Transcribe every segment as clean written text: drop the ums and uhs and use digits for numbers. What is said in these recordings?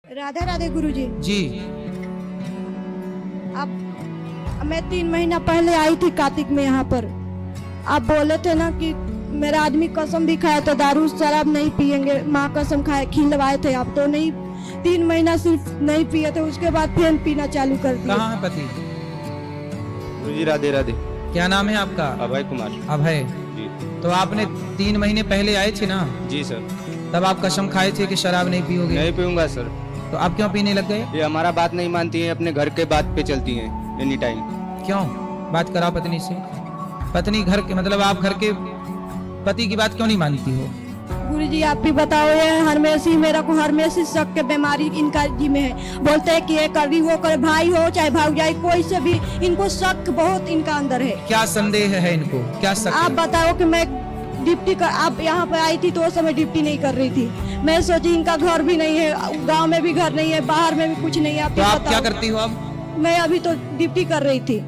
राधे राधे गुरुजी। जी। अब मैं 3 महीना पहले आई थी कार्तिक में यहाँ पर। आप बोले थे ना कि मेरा आदमी कसम भी खाया तो दारू शराब नहीं पिएंगे, माँ कसम खाए खिलवाए थे आप तो नहीं। 3 महीना सिर्फ नहीं पिए थे, उसके बाद फिर पीना चालू कर दिया। कहाँ है पति? गुरुजी राधे राधे। क्या नाम है आपका? अभय कुमार। अभय जी। तो आपने 3 महीने पहले आए थे ना, जी सर। तब आप कसम खाए थे कि शराब नहीं पियोगे। नहीं पीऊंगा सर। तो आप क्यों पीने लग गए? ये हमारा बात नहीं मानती है, अपने घर के बात पे चलती हैं एनी टाइम। क्यों? बात कराओ पत्नी से। पत्नी घर के मतलब आप घर के पति की बात क्यों नहीं मानती हो? गुरुजी आप भी बताओ, ये हरमेशी मेरा को हरमेशी शक के बीमारी इनका जी में है। बोलते हैं कि ये कर रही वो करे, भाई हो चाहे भाई कोई से भी इनको शक बहुत इनका अंदर है। क्या संदेह है इनको? क्या शक आप है? बताओ कि मैं ड्यूटी कर, आप यहाँ पर आई थी तो उस समय ड्यूटी नहीं कर रही थी। मैं सोची इनका घर भी नहीं है, गांव में भी घर नहीं है, बाहर में भी कुछ नहीं है। तो आप बताओ। क्या करती हो अब? मैं अभी तो ड्यूटी कर रही थी।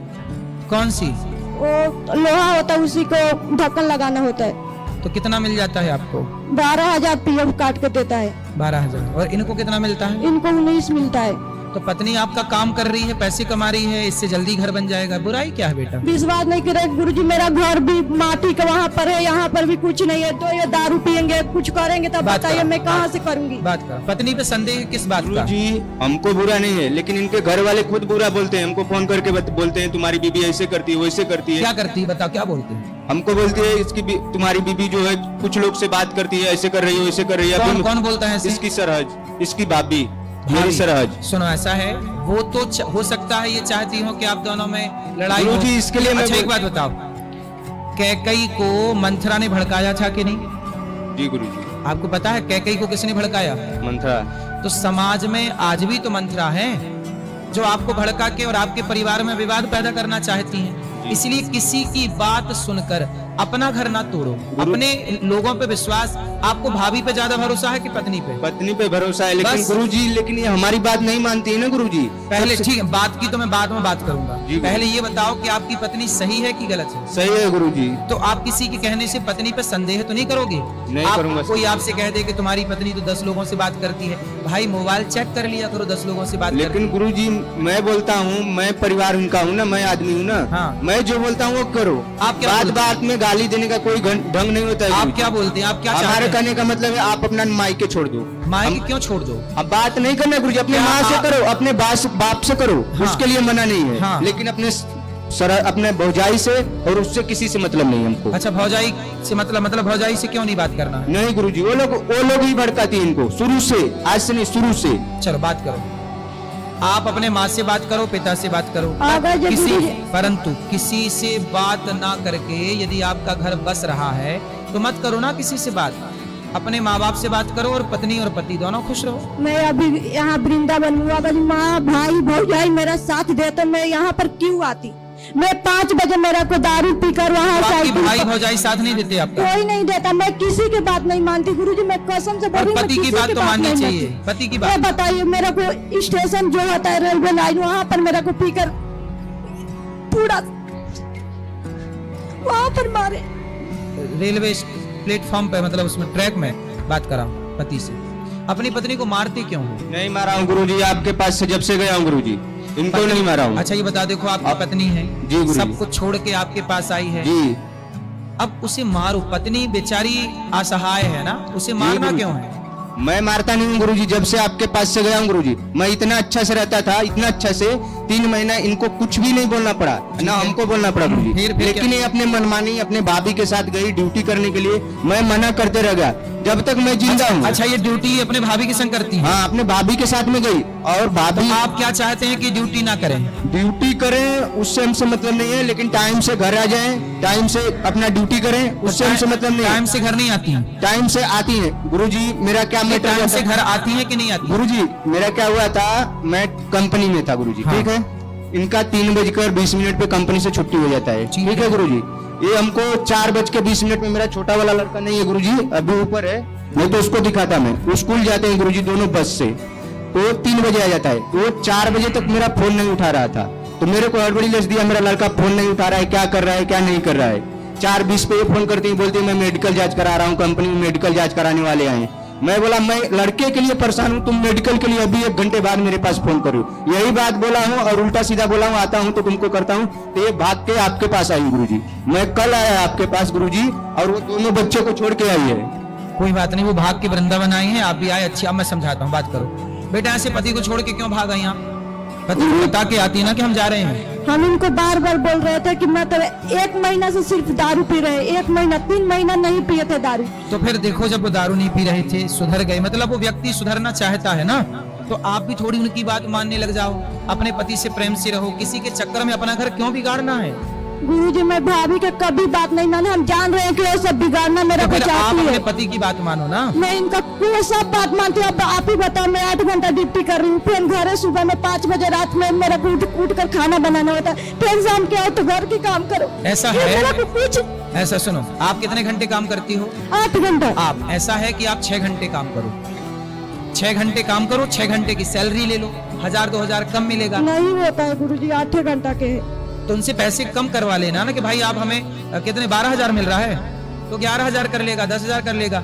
कौन सी? वो लोहा होता है, उसी को ढक्कन लगाना होता है। तो कितना मिल जाता है आपको? 12,000 पीएफ काट के देता है। 12,000। और इनको कितना मिलता है? इनको 19 मिलता है। तो पत्नी आपका काम कर रही है, पैसे कमा रही है, इससे जल्दी घर बन जाएगा। बुराई क्या है बेटा? विश्वास नहीं करे गुरुजी, मेरा घर भी माटी का वहाँ पर है, यहाँ पर भी कुछ नहीं है। तो ये दारू पियेंगे कुछ करेंगे तब बात बताइए करो, मैं कहाँ से करूँगी? बात कर। पत्नी पे संदेह किस बात का? गुरुजी हमको बुरा नहीं है, लेकिन इनके घर वाले खुद बुरा बोलते हैं। हमको फोन करके बोलते हैं तुम्हारी बीबी ऐसे करती है वैसे करती है। क्या करती है बताओ, क्या बोलते हैं? हमको बोलती है तुम्हारी बीबी जो है कुछ लोग से बात करती है, ऐसे कर रही है वैसे कर रही है। कौन अभी कौन बोलता है ऐसे? इसकी सरहज, इसकी भाभी, मेरी सरहज। सुनो ऐसा है, वो तो हो सकता है ये चाहती हो कि आप दोनों में लड़ाई हो। गुरुजी इसके लिए अच्छा एक बात बताओ, कैकई को मंथरा ने भड़काया था कि नहीं? जी गुरुजी। आपको पता है कैकई को किसने भड़काया? मंथरा। तो समाज में आज भी तो मंथरा है जो आपको भड़का के और आपके परिवार में विवाद पैदा करना चाहती हैं। इसलिए किसी की बात सुनकर अपना घर ना तोड़ो, अपने लोगों पे विश्वास। आपको भाभी पे ज्यादा भरोसा है कि पत्नी पे? पत्नी पे भरोसा है, लेकिन बस। गुरुजी लेकिन ये हमारी बात नहीं मानती है ना गुरुजी। पहले ठीक है, बात की तो मैं बाद में बात करूंगा। जी, पहले ये बताओ कि आपकी पत्नी सही है कि गलत है? सही है गुरुजी। तो आप किसी के कहने से पत्नी पे संदेह तो नहीं करोगे? नहीं करूंगा। कोई आपसे कह दे कि तुम्हारी पत्नी तो 10 लोगों से बात करती है, भाई मोबाइल चेक कर लिया करो, 10 लोगों से बात करती लेकिन गुरुजी मैं बोलता हूँ, मैं परिवार उनका हूँ ना, मैं आदमी हूँ ना। हाँ। मैं जो बोलता हूँ वो करो। आप क्या बात बोलते हैं? बात में गाली देने का कोई ढंग नहीं होता है आप गुरुजी। क्या बोलते हैं? आप क्या चाहते हमारे हैं? कहने का मतलब है आप अपना मायके छोड़ दो। मायके क्यों छोड़ दो? अब बात नहीं करना गुरुजी, अपने क्या माँ से आप- करो, अपने बाप से करो। हाँ। उसके लिए मना नहीं है। हाँ। लेकिन अपने भौजाई से और उससे किसी से मतलब नहीं हमको। अच्छा भौजाई से मतलब भौजाई से क्यों नहीं बात करना है? नहीं गुरुजी, वो लोग ही भड़काती है इनको शुरू से, आज से नहीं शुरू से। चलो बात करो, आप अपने माँ से बात करो, पिता से बात करो, अगर जो गुरुजी- परंतु किसी से बात ना करके यदि आपका घर बस रहा है तो मत करो ना किसी से बात। अपने माँ बाप से बात करो और पत्नी और पति दोनों खुश रहो। मैं अभी यहाँ वृंदावन में अगर माँ भाई भौजाई मेरा साथ दे तो मैं यहाँ पर क्यों आती? मैं 5 बजे मेरा को दारू पीकर वहाँ तो आपकी साइकिल भाई पर- भौजाई साथ नहीं देते आपका? कोई नहीं देता। मैं किसी की बात नहीं मानती गुरुजी, मैं कसम से बोल और रही हूँ, मैं पति की किसी बात तो माननी नहीं चाहिए, मानती। पति की ये बात। बताइए, मेरा को स्टेशन जो होता है रेलवे लाइन, वहाँ पर मेरा को पीकर पूरा वहाँ पर मारे। रेलवे प्लेटफॉर्म पे मतलब उसमें ट्रैक में बात कराओ पति से। अपनी पत्नी को मारते क्यों हो? नहीं मारा हूँ गुरुजी, आपके पास से जब से गया हूँ गुरुजी, इनको नहीं मारा हूँ। अच्छा ये बता, देखो आपकी पत्नी है, जी गुरुजी। सब कुछ छोड़ के आपके पास आई है, जी अब उसे मारो। पत्नी बेचारी असहाय है ना, उसे मारना गुरुजी। क्यों है? मैं मारता नहीं हूँ गुरुजी, जब से आपके पास से गया हूँ गुरुजी, मैं इतना अच्छा से रहता था, इतना अच्छा से 3 महीना इनको कुछ भी नहीं बोलना पड़ा, ना हमको बोलना पड़ा गुरुजी। फिर लेकिन ये अपने मनमानी अपने भाभी के साथ गई ड्यूटी करने के लिए, मैं मना करते रह गया जब तक मैं जिंदा हूँ। अच्छा ये ड्यूटी अपने भाभी के संग करती है? हाँ, अपने भाभी के साथ में गई और भाभी आप क्या चाहते हैं कि ड्यूटी ना करें? ड्यूटी करें उससे हमसे मतलब नहीं है, लेकिन टाइम से घर आ जाएं, टाइम से अपना ड्यूटी करें, उससे हमसे मतलब नहीं टाइम है। से घर नहीं आती हैं? टाइम से आती हैं गुरुजी। मेरा क्या मैटर टाइम हुआ से था? घर आती है कि नहीं आती? गुरुजी मेरा क्या हुआ था, मैं कंपनी में था गुरुजी, हाँ। ठीक है। इनका 3:20 पे कंपनी से छुट्टी हो जाता है, ठीक ठीक है गुरुजी। ये हमको 4:20 में, मेरा छोटा वाला लड़का नहीं है गुरुजी, अभी ऊपर है, नहीं तो उसको दिखाता मैं। वो स्कूल जाते हैं गुरुजी दोनों बस से, तो 3 बजे आ जाता है। तो 4 बजे तक मेरा फोन नहीं उठा रहा था, तो मेरे को हड़बड़ी लग दिया, मेरा लड़का फोन नहीं उठा रहा है, क्या कर रहा है क्या नहीं कर रहा है। 4:20 पे ये फोन करती है, बोलती है मैं मेडिकल जांच करा रहा हूँ, कंपनी में मेडिकल जांच कराने वाले आए। मैं बोला मैं लड़के के लिए परेशान हूँ, तुम मेडिकल के लिए अभी 1 घंटे बाद मेरे पास फोन करो। यही बात बोला हूँ और उल्टा सीधा बोला हूँ, आता हूँ तो तुमको करता हूँ, तो ये भाग के आपके पास आई गुरुजी। मैं कल आया आपके पास गुरुजी, और वो दोनों बच्चे को छोड़ के आई है। कोई बात नहीं, वो भाग के वृंदावन आई हैं, आप भी आए, अच्छी। अब मैं समझाता हूँ, बात करो। बेटा ऐसे पति को छोड़ के क्यों भाग आई आप? पति को बता के आती है ना कि हम जा रहे हैं। हम इनको बार बार बोल रहे थे कि मतलब 1 महीना से सिर्फ दारू पी रहे, 1 महीना 3 महीना नहीं पिए थे दारू। तो फिर देखो, जब वो दारू नहीं पी रहे थे, सुधर गए, मतलब वो व्यक्ति सुधरना चाहता है ना, तो आप भी थोड़ी उनकी बात मानने लग जाओ, अपने पति से प्रेम से रहो। किसी के चक्कर में अपना घर क्यों बिगाड़ना है? गुरुजी मैं भाभी के कभी बात नहीं माने, हम जान रहे हैं कि वो सब बिगाड़ना मेरा तो को फिर आप चाहती अपने है। पति की बात मानो ना। मैं इनका वो सब बात मानती हूँ। अब आप ही बताओ, मैं 8 घंटा ड्यूटी कर रही हूँ, फिर घर सुबह में 5 बजे रात में मेरा उठ कर खाना बनाना होता है, फिर शाम के आओ तो घर की काम करो। ऐसा फिर है? मेरा को कुछ ऐसा सुनो, आप कितने घंटे काम करती हो? 8 घंटा। आप ऐसा है कि आप 6 घंटे काम करो, 6 घंटे काम करो, 6 घंटे की सैलरी ले लो, 1000-2000 कम मिलेगा। नहीं होता है गुरुजी, 8 घंटा के है। तो उनसे पैसे कम करवा लेना ना, कि भाई आप हमें कितने 12,000 मिल रहा है तो 11,000 कर लेगा, 10,000 कर लेगा।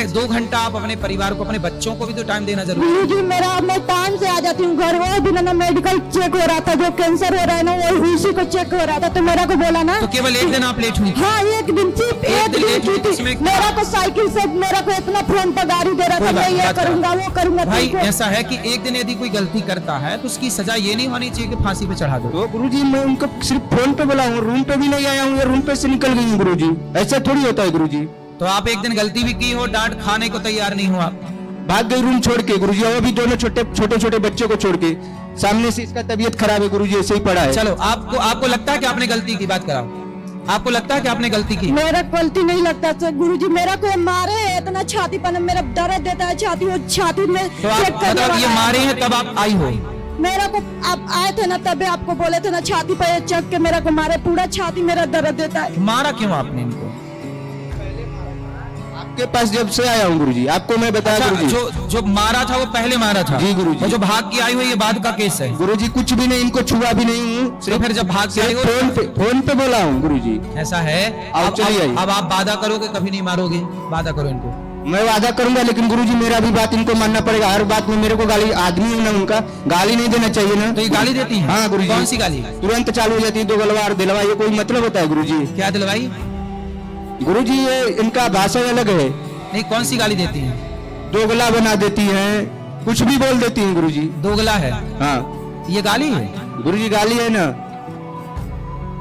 2 घंटा आप अपने परिवार को, अपने बच्चों को भी तो टाइम देना जरूरी है। गुरुजी मैं टाइम से आ जाती हूँ घर, वो दिन ना मेडिकल चेक हो रहा था, जो कैंसर हो रहा है ना वो उसी को चेक हो रहा था, तो मेरा को बोला ना। तो केवल 1 दिन आप लेट हुई? हाँ 1 दिन, सिर्फ 1 दिन लेट हुई, की थी। इसमें मेरा को साइकिल से मेरा को इतना फोन पर गाड़ी दे रहा था, मैं ये करूंगा वो करूंगा। भाई तुमको- ऐसा है कि 1 दिन यदि कोई गलती करता है तो उसकी सजा ये नहीं होनी चाहिए कि फांसी पे चढ़ा दो। तो गुरुजी मैं उनको सिर्फ फोन पे बोला हूँ, रूम पे भी नहीं आया हूँ, रूम पे से निकल गई हूँ गुरुजी। ऐसा थोड़ी होता है गुरुजी। तो आप 1 दिन गलती भी की हो, डांट खाने को तैयार नहीं हो आप? भाग गई रूम छोड़ के गुरुजी, और भी दोनों छोटे बच्चे को छोड़ के। सामने से इसका तबीयत खराब है गुरुजी, ऐसे ही पड़ा है। चलो, आपको लगता है कि आपने गलती की? बात कराओ, आपको लगता है कि आपने गलती की? मेरा गलती नहीं लगता सर गुरुजी, मेरा को मारे है, इतना छाती पर मेरा दर्द देता है, छाती वो छाती में तो आप चेक करने मतलब ये वाला है। मारे हैं तब आप आई हो? मेरा को आप आए थे ना, तभी आपको बोले थे ना छाती पर चेक के मेरा को मारे, पूरा छाती मेरा दर्द देता है। मारा क्यों आपने इनको? आपके पास जब से आया हूँ गुरुजी, आपको मैं बताया अच्छा, गुरुजी। जो मारा था वो पहले मारा था? जी गुरुजी। और जो भाग के आई हुई ये बाद का केस है? गुरुजी कुछ भी नहीं, इनको छुआ भी नहीं हूँ। तो फिर जब भाग के आई हो, फोन पे बोला हूँ गुरुजी। ऐसा है? अब चलिए आइए। अब आप वादा करोगे कभी नहीं मारोगे? वादा करो इनको। मैं वादा करूंगा, लेकिन गुरुजी मेरा भी बात इनको मानना पड़ेगा। हर बात में मेरे को गाली, आदमी हूं ना उनका, गाली नहीं देना चाहिए ना। तो ये गाली देती हैं? हाँ गुरुजी। कौन सी गाली? तुरंत चालू हो जाती है, 2 गलवार दिलवा, ये कोई मतलब होता है गुरुजी? क्या दिलवाई? गुरुजी ये इनका भाषा अलग है। नहीं, कौन सी गाली देती हैं? 2 गला बना देती हैं, कुछ भी बोल देती हैं गुरुजी। दोगला है? हाँ ये गाली है? गुरुजी गाली है ना।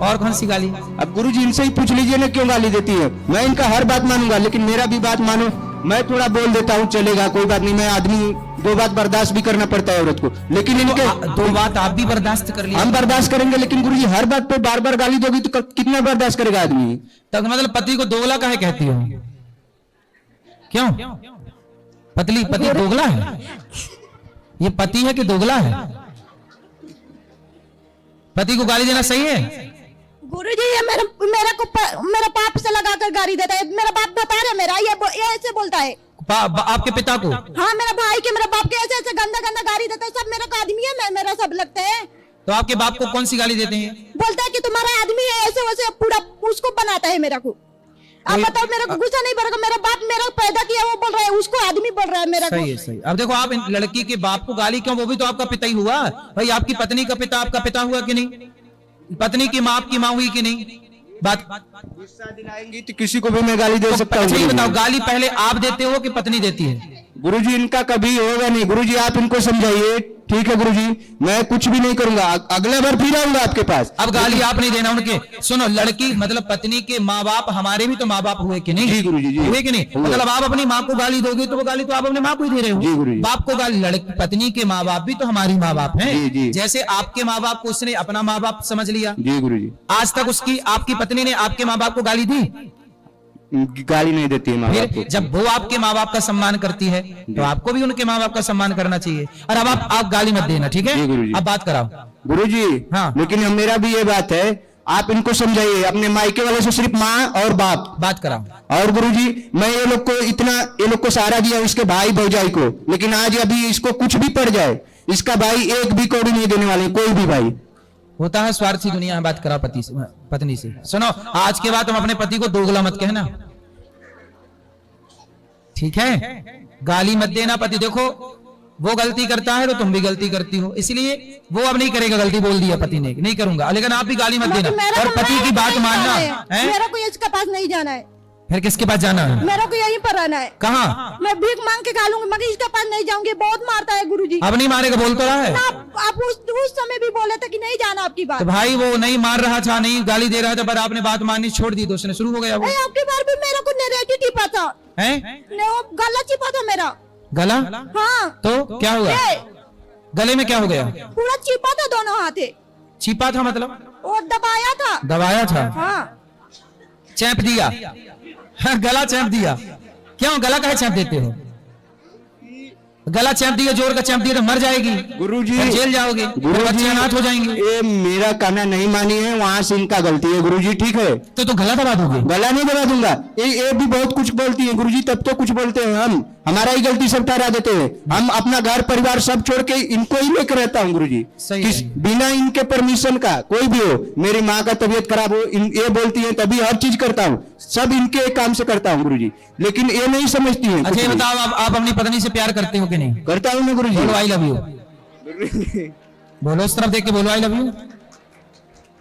और कौन सी गाली? अब गुरुजी इनसे ही पूछ लीजिए ना क्यों गाली देती है। मैं इनका हर बात मानूंगा, लेकिन मेरा भी बात मानो। मैं थोड़ा बोल देता हूँ, चलेगा, कोई बात नहीं। मैं आदमी, 2 बात बर्दाश्त भी करना पड़ता है औरत को, लेकिन इनके 2 बात आप भी बर्दाश्त कर लिया? हम बर्दाश्त करेंगे, लेकिन गुरुजी हर बात पे बार बार गाली दोगी तो कितना बर्दाश्त करेगा आदमी? तब मतलब पति को दोगला काहे कहती हो? क्यों? पति दोगला है? ये पति है कि दोगला है? पति को गाली देना सही है? गुरुजी ये मेरा बाप से लगा कर गाली देता है, मेरा बाप बता रहा है, मेरा ये ऐसे बोलता है। आपके पिता को? हाँ मेरा भाई के, मेरा बाप के ऐसे ऐसे गंदा गाली देता है। सब मेरा को आदमी है, मेरा सब लगता है। तो आपके बाप को कौन सी गाली देते हैं? बोलता है कि तुम्हारा आदमी है, ऐसे वैसे पूरा उसको बनाता है मेरा को। अब बताओ, मेरा को गुस्सा नहीं पड़ेगा? मेरा बाप मेरा पैदा किया वो बोल रहा है, उसको आदमी बोल रहा है मेरा को। सही है, सही। अब देखो, आप इन लड़की के बाप को गाली क्यों? वो भी तो आपका पिता ही हुआ भाई। आपकी पत्नी का पिता आपका पिता हुआ कि नहीं? पत्नी की माँ आपकी माँ हुई कि नहीं? बात गुस्सा दिलाएंगी तो किसी को भी मैं गाली दे सकता अच्छा ये हूँ। बताओ, गाली पहले आप देते हो कि पत्नी देती है? गुरुजी इनका कभी होगा नहीं। गुरुजी आप इनको समझाइए, ठीक है गुरुजी, मैं कुछ भी नहीं करूंगा, अगला बार फिर आऊंगा आपके पास। अब गाली आप नहीं देना उनके। सुनो, लड़की मतलब पत्नी के माँ बाप हमारे भी तो माँ बाप हुए कि नहीं? जी गुरुजी, जी हुए कि नहीं? हुए। मतलब आप अपनी माँ को गाली दोगे तो वो गाली तो आप अपने माँ को ही दे रहे हो। जी गुरुजी। बाप को गाली, लड़की पत्नी के माँ बाप भी तो हमारी माँ बाप हैं। जी, जी। जैसे आपके माँ बाप को उसने अपना माँ बाप समझ लिया, जी गुरुजी। आज तक उसकी आपकी पत्नी ने आपके माँ बाप को गाली दी? गाली नहीं देती है माँ बाप फिर को। जब वो आपके माँ बाप का सम्मान करती है तो आपको भी उनके माँ बाप का सम्मान करना चाहिए। और अब आप गाली मत देना, ठीक जी है? गुरुजी। अब बात कराओ। गुरुजी हाँ। लेकिन मेरा भी ये बात है, आप इनको समझाइए, अपने मायके वाले से सिर्फ माँ और बाप। बात कराओ। और गुरुजी मैं ये लोग को सहारा दिया, उसके भाई भौजाई को, लेकिन आज अभी इसको कुछ भी पड़ जाए, इसका भाई 1 भी कौड़ी नहीं देने वाले, कोई भी भाई। होता है स्वार्थी दुनिया में। बात करा पत्नी से। सुनो, आज के बाद तुम अपने पति को दोगला मत कहना, ठीक है, गाली मत देना। पति देखो वो गलती करता है तो तुम भी गलती करती हो, इसलिए वो अब नहीं करेगा, गलती बोल दिया पति ने नहीं करूंगा, लेकिन आप भी गाली मत देना मेरा और को पति की बात नहीं मानना जाना है। मेरा को इसके पास नहीं जाना है, फिर किसके पास जाना है? मेरा को यहीं पर रहना है। कहाँ? मैं भीख मांग के खा लूंगी, मगर इसके पास नहीं जाऊंगी, बहुत मारता है गुरुजी। अब नहीं मारेगा, बोल तो रहा है। आप उस समय भी बोले थे कि नहीं जाना आपकी बात। तो भाई वो नहीं मार रहा था, नहीं गाली दे रहा था, पर आपने बात माननी छोड़ दी तो उसने शुरू हो गया वो। आपकी बार भी मेरे को नेरेटिव टिपा था, है वो गला चिपा था मेरा। गला? हाँ तो क्या हुआ? गले में क्या हो गया? पूरा चिपा था दोनों हाथे। छिपा था मतलब? और दबाया था। दबाया था? हाँ। चैंप दिया? हाँ, गला चैंप दिया। क्यों गला काहे चैंप देते हो? गला चैंप दिया, जोर का चैंप दिया तो मर जाएगी गुरुजी, और जेल जाओगे, बच्चे अनाथ हो जाएंगे। ये मेरा कहना नहीं मानी है, वहाँ से इनका गलती है गुरुजी, ठीक है? तो गला दबा दोगे? गला नहीं दबा दूंगा। ये भी बहुत कुछ बोलती है गुरुजी, तब तो कुछ बोलते हैं हम, हमारा ही गलती सब ठहरा देते हैं। हम अपना घर परिवार सब छोड़ के इनको ही लेकर रहता हूँ गुरुजी, सही है। बिना इनके परमिशन का। कोई भी हो, मेरी माँ का तबीयत खराब हो, ये बोलती है तभी हर चीज करता हूँ, सब इनके काम से करता हूँ गुरुजी, लेकिन ये नहीं समझती है। अच्छा ये बताओ, आप अपनी पत्नी से प्यार करते हो कि नहीं? करता हूँ मैं गुरुजी। बोलो आई लव यू, बोलो उस तरफ देख के बोलो आई लव यू,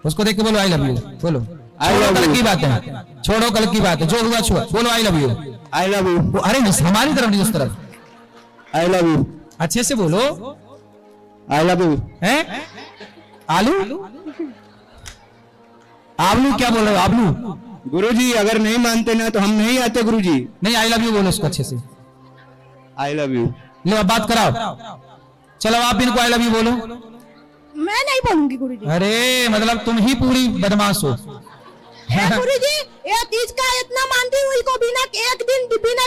उसको देख के बोलो आई लव यू, बोलो। छोड़ो कल की बात है, छोड़ो कल की बात है, जो हुआ छुआ, बोलो I love you. I love you. अरे हमारी तरफ नहीं, उस तरफ। I love you. अच्छे से बोलो। I love you. हैं? आलू? आलू क्या बोल रहे हो? आलू? गुरुजी अगर नहीं मानते ना तो हम नहीं आते गुरुजी। नहीं, आई लव यू बोलो उसको अच्छे से। I love you. लो अब बात कराओ, चलो आप इनको आई लव यू बोलो। मैं नहीं बोलूंगी गुरुजी। अरे मतलब तुम ही पूरी बदमाश हो। गुरुजी इसका इतना मानती हूँ, इसको बिना एक दिन बिना